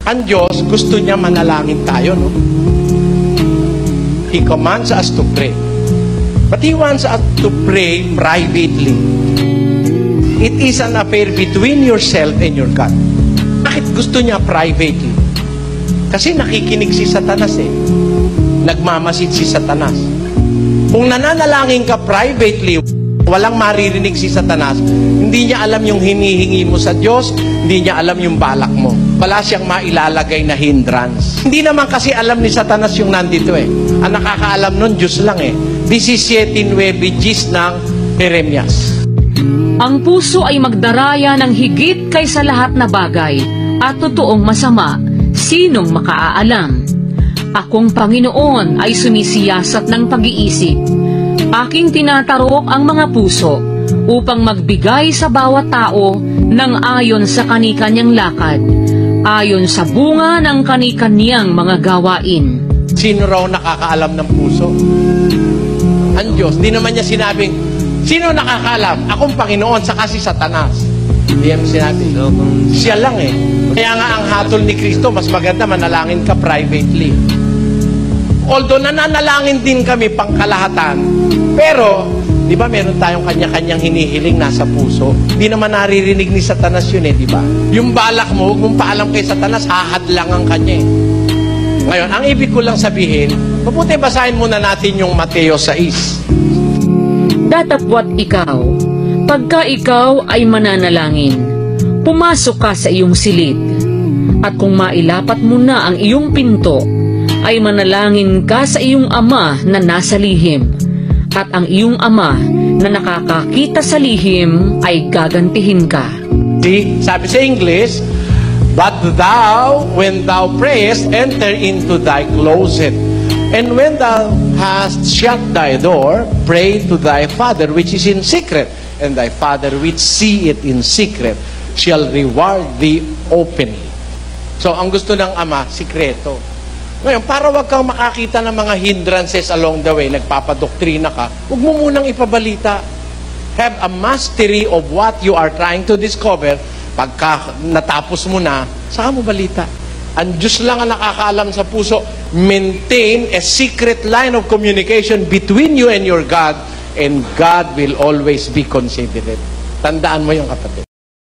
Ang Diyos, gusto niya manalangin tayo, no? He commands us to pray. But He wants us to pray privately. It is an affair between yourself and your God. Bakit gusto niya privately? Kasi nakikinig si Satanas eh. Nagmamasid si Satanas. Kung nananalangin ka privately, walang maririnig si Satanas, hindi niya alam yung hinihingi mo sa Diyos, hindi niya alam yung balak mo. Wala siyang mailalagay na hindrance. Hindi naman kasi alam ni Satanas yung nandito eh. Ang nakakaalam nun, Diyos lang eh. 17:9 ng Jeremias. Ang puso ay magdaraya ng higit kaysa lahat na bagay at totoong masama. Sinong makaaalam? Akong Panginoon ay sumisiyasat ng pag-iisip. Aking tinatarok ang mga puso upang magbigay sa bawat tao ng ayon sa kani-kanyang lakad, ayon sa bunga ng kani-kanyang mga gawain. Sino raw nakakaalam ng puso? Ang Diyos. Di naman niya sinabing, sino nakakaalam? Akong Panginoon, saka si Satanas. Hindi yan sinabi. Siya lang eh. Kaya nga ang hatol ni Kristo, mas maganda manalangin ka privately. Although nananalangin din kami pangkalahatan, pero, di ba meron tayong kanya-kanyang hinihiling nasa puso? Di naman naririnig ni Satanas yun eh, di ba? Yung balak mo, huwag mong paalam kay Satanas, hahadlangan kanya eh. Ngayon, ang ibig ko lang sabihin, mabuti basahin muna natin yung Mateo 6. Datapwat ikaw, pagka ikaw ay mananalangin, pumasok ka sa iyong silid, at kung mailapat mo na ang iyong pinto, ay manalangin ka sa iyong Ama na nasa lihim, at ang iyong Ama na nakakakita sa lihim ay gagantihin ka. See, sabi sa English, but thou, when thou prayest, enter into thy closet. And when thou hast shut thy door, pray to thy Father which is in secret. And thy Father which seeth in secret shall reward thee openly. So, ang gusto ng Ama, sikreto. Ngayon, para wag kang makakita ng mga hindrances along the way, nagpapadoktrina ka, huwag mo munang ipabalita. Have a mastery of what you are trying to discover. Pagka natapos mo na, saka mo balita. Ang Diyos lang ang nakakaalam sa puso. Maintain a secret line of communication between you and your God, and God will always be considerate. Tandaan mo yung kapatid.